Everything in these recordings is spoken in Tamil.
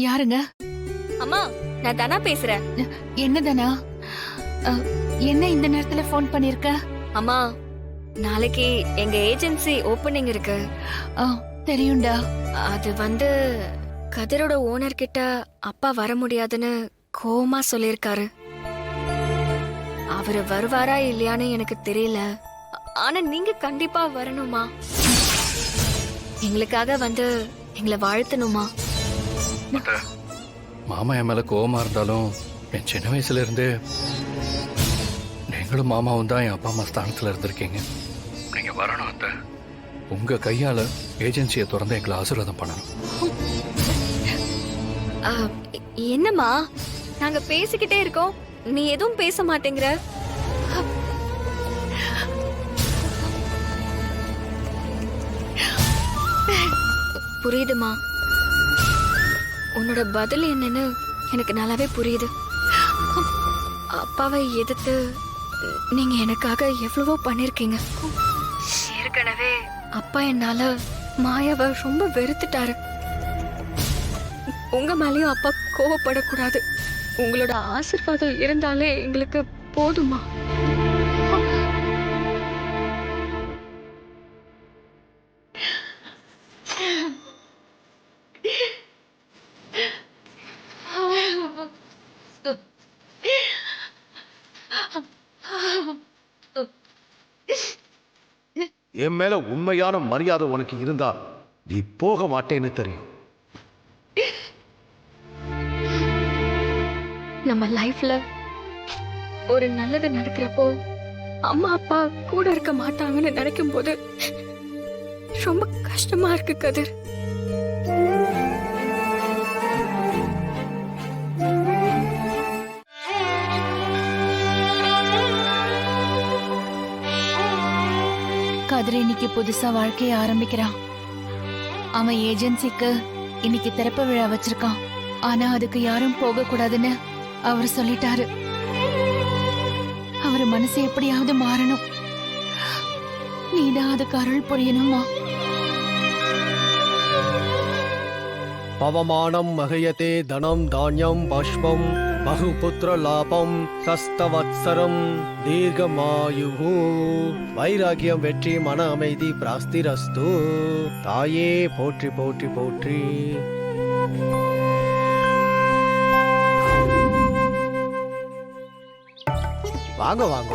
யாருங்க? அம்மா, நான் தனா பேசுறேன். என்ன தானா? அ, என்ன இந்த நேரத்துல ஃபோன் பண்ணிருக்க? அம்மா, நாளைக்கு எங்க ஏஜென்சி ஓபனிங் இருக்கு. ஆ, தெரியும்டா. அது வந்து கதிரோட ஓனர் கிட்ட அப்பா வர முடியாதுன்னு கோவமா சொல்லிருக்காரு. அவரு வருவாரா இல்லையான்னு எனக்கு தெரியல. ஆனா நீங்க கண்டிப்பா வரணுமா? எங்களுக்காக வந்து எங்களை வாழ்த்தணுமா? அத்தை, மாமா என் மேல கோவமா இருந்தாலும் என் சின்ன வயசுல இருந்தே நீங்களும் மாமாவும் தான் என் அப்பா அம்மா ஸ்தானத்துல இருந்திருக்கீங்க. நீங்க வரணும் அத்தை. உங்க கையால ஏஜென்சியை திறந்து எங்களை ஆசீர்வாதம் பண்ணணும். ஆ, என்னம்மா, நாங்க பேசிக்கிட்டே இருக்கோம், நீ எதுவும் பேச மாட்டேங்கிற. புரியுதுமா, உன்னோட பதில் என்னன்னு எனக்கு நல்லாவே புரியுது. அப்பாவை எதிர்த்து நீங்க எனக்காக எவ்வளவோ பண்ணிருக்கீங்க. ஏற்கனவே அப்பா என்னால மாயாவை ரொம்ப வெறுத்துட்டாரு. உங்க மேலயும் அப்பா கோவப்படக்கூடாது. உங்களோட ஆசீர்வாதம் இருந்தாலே எங்களுக்கு போதுமா? என் மேல உண்மையான மரியாதை உனக்கு இருந்தா நீ போக மாட்டேன்னு தெரியும். நம்ம லைஃப்ல ஒரு நல்லது நடக்கிறப்போ அம்மா அப்பா கூட இருக்க மாட்டாங்கன்னு நினைக்கும் போது ரொம்ப கஷ்டமா இருக்கு கதிர். கதிர் இன்னைக்கு புதுசா வாழ்க்கைய ஆரம்பிக்கிறான். அவன் ஏஜென்சிக்கு இன்னைக்கு திறப்பு விழா வச்சிருக்கான். ஆனா அதுக்கு யாரும் போக கூடாதுன்னு அவர் சொல்லிட்டாரு. அவர் மனசு எப்படியாவது மாறணும். நீதான் அதுக்கு அருள் புரியணுமா? பவமானம் மகயதே தனம் தானியம் பஷ்பம் பகுபுத்திர லாபம் சஸ்தவத்சரம் தீர்க்கமாயுஹு வைராகியம் வெற்றி மன அமைதி பிராஸ்திரஸ்து. தாயே போற்றி போற்றி போற்றி. வாங்க வாங்க.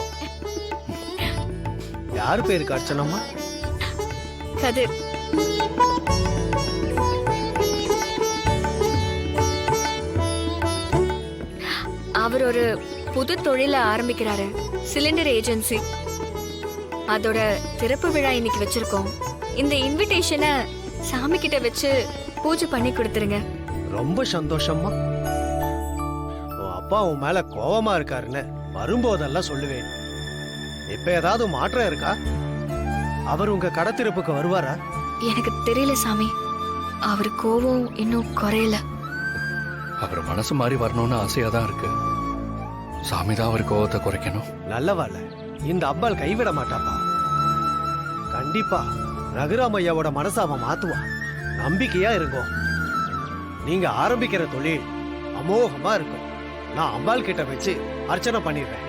யாரு பேருக்கு அர்ச்சனம்மா? கதிர். அவர் ஒரு புது தொழில ஆரம்பிக்கிறாரு, சிலிண்டர் ஏஜென்சி. அதோட திறப்பு விழா இன்னைக்கு வச்சிருக்கோம். இந்த இன்விடேஷனை சாமி கிட்ட வச்சு பூஜை பண்ணி கொடுத்துருங்க. ரொம்ப சந்தோஷம்மா. உன் அப்பா உன் மேல கோவமா இருக்காருன்னு வரும்போதெல்லாம் சொல்லுவேன். இப்ப ஏதாவது மாற்றம் இருக்கா? அவர் உங்க கடத்திருப்புக்கு வருவாரா? எனக்கு தெரியல சாமி, அவர் கோவம் இன்னும் குறையல. அவர் மனசு மாறி வரணும்னு ஆசையா தான் இருக்கு. சாமி தான் அவர் கோவத்தை குறைக்கணும். நல்லவாள், இந்த அப்பால் கைவிட மாட்டாப்பா. கண்டிப்பா ரகுராமையாவோட மனசை அவன் மாத்துவான். நம்பிக்கையா இருக்கும். நீங்க ஆரம்பிக்கிற தொழில் அமோகமா இருக்கும். நான் அம்பாள் கிட்ட வச்சு அர்ச்சனை பண்ணிடுறேன்.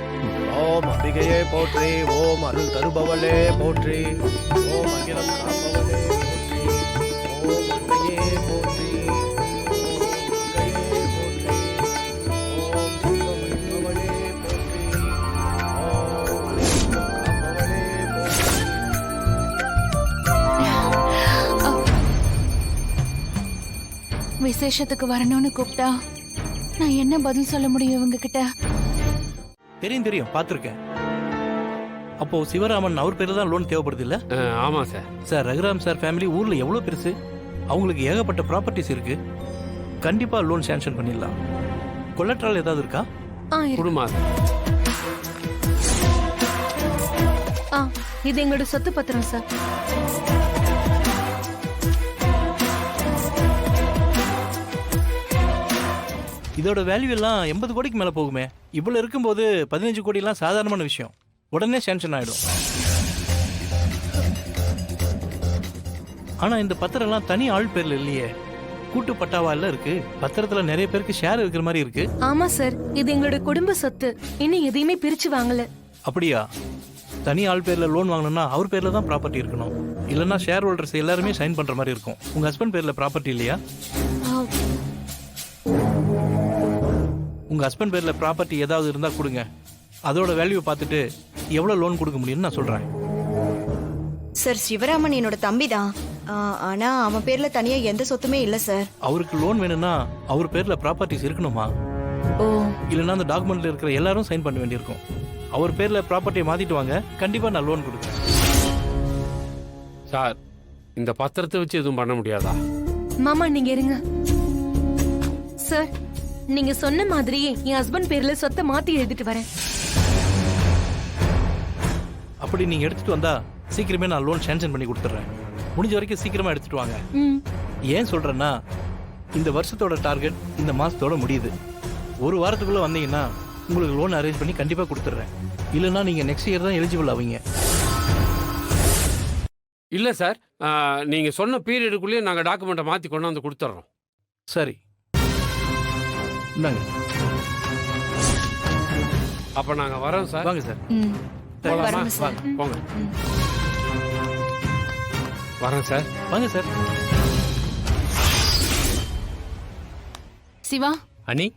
ஓம் அம்பிகையே போற்றி, ஓம் அருள் தருபவளே போற்றி, ஓம் அகிலம் காப்பவளே போற்றி, ஓம் அன்னையே போற்றி, ஓம் கங்கையே போற்றி, ஓம் சிவமணிபவளே போற்றி, ஓம் அனைத்தும் காப்பவளே போற்றி. விசேஷத்துக்கு வரணும்னு கூப்பிட்டா நான் என்ன பதில் சொல்ல முடியும் இவங்க கிட்ட? தெரியும் பார்த்துருக்கேன். அப்போ சிவராமன் அவர் பேர்ல தான் லோன் தேவைப்படுது இல்ல? ஆமா sir. Sir, Raghuram sir family ஊர்ல எவ்வளவு பெருசு. அவங்களுக்கு ஏகப்பட்ட ப்ராப்பர்ட்டிஸ் இருக்கு. கண்டிப்பா லோன் சாங்ஷன் பண்ணிடலாம். கொலட்ரால் ஏதாவது இருக்கா? குடுமா இது எங்களோட சொத்து பத்திரம் சார். இதோட வேல்யூ எல்லாம் 80 கோடிக்கு மேல போகுமே. இவ்வளவு இருக்கும்போது 15 கோடி எல்லாம் சாதாரணமான விஷயம். உடனே சாங்ஷன் ஆயிடும். ஆனா இந்த பத்திரம் எல்லாம் தனி ஆள் பேர்ல இல்லையே. கூட்டு பட்டாவா எல்லாம் இருக்கு. பத்திரத்துல நிறைய பேருக்கு ஷேர் இருக்கிற மாதிரி இருக்கு. ஆமா சார், இது எங்களோட குடும்ப சொத்து. இன்னும் எதையுமே பிரிச்சு வாங்கல. அப்படியா? தனி ஆள் பேர்ல லோன் வாங்கணும்னா அவர் பேர்ல தான் ப்ராப்பர்ட்டி இருக்கணும். இல்லைன்னா ஷேர் ஹோல்டர்ஸ் எல்லாருமே சைன் பண்ற மாதிரி இருக்கும். உங்க ஹஸ்பண்ட் பேர்ல ப்ராப்பர்ட்டி இல்லையா? உங்க ஹஸ்பண்ட் பேர்ல ப்ராப்பர்ட்டி ஏதாவது இருந்தா கொடுங்க. அதோட வேல்யூ பார்த்துட்டு எவ்வளவு லோன் கொடுக்க முடியும்னு நான் சொல்றேன். சார், சிவராமன் என்னோட தம்பி தான். ஆனா அவன் பேர்ல தனியா எந்த சொத்துமே இல்ல சார். அவருக்கு லோன் வேணும்னா அவர் பேர்ல ப்ராப்பர்ட்டிஸ் இருக்கணுமா? ஓ, இல்லைன்னா அந்த டாக்குமெண்ட்ல இருக்கிற எல்லாரும் சைன் பண்ண வேண்டியிருக்கும். அவர் பேர்ல ப்ராப்பர்ட்டியை மாத்திட்டு வாங்க, கண்டிப்பா நான் லோன் கொடுக்குறேன். சார், இந்த பத்திரத்தை வச்சு எதுவும் பண்ண முடியாதா? மாமா நீங்க இருங்க. சார், நீங்க சொன்ன மாதிரியே என் ஹஸ்பண்ட் பேர்ல சொத்தை மாத்தி எழுதிட்டு வரேன். அப்படி நீங்க எடுத்துட்டு வந்தா சீக்கிரமே நான் லோன் சாங்ஷன் பண்ணி கொடுத்துட்றேன். முடிஞ்ச வரைக்கும் சீக்கிரமா எடுத்துட்டு வாங்க. ஏன் சொல்றேன்னா, இந்த வருஷத்தோட டார்கெட் இந்த மாசத்தோட முடியுது. ஒரு வாரத்துக்குள்ள வந்தீங்கன்னா உங்களுக்கு லோன் அரேஞ்ச் பண்ணி கண்டிப்பா கொடுத்துட்றேன். இல்லைன்னா நீங்க நெக்ஸ்ட் இயர் தான் எலிஜிபிள் ஆவீங்க. இல்ல சார், நீங்க சொன்ன பீரியடுக்குள்ளேயே நாங்க டாக்குமெண்ட்டை மாத்தி கொண்டு வந்து கொடுத்துட்றோம். சரி, இந்தாங்க. அப்ப நாங்க வரோம் சார். வாங்க சார். ம், போலாமா? வரோம் சார். வாங்க, போங்க. வரேன் சார். வாங்க சார். சிவா, அனி,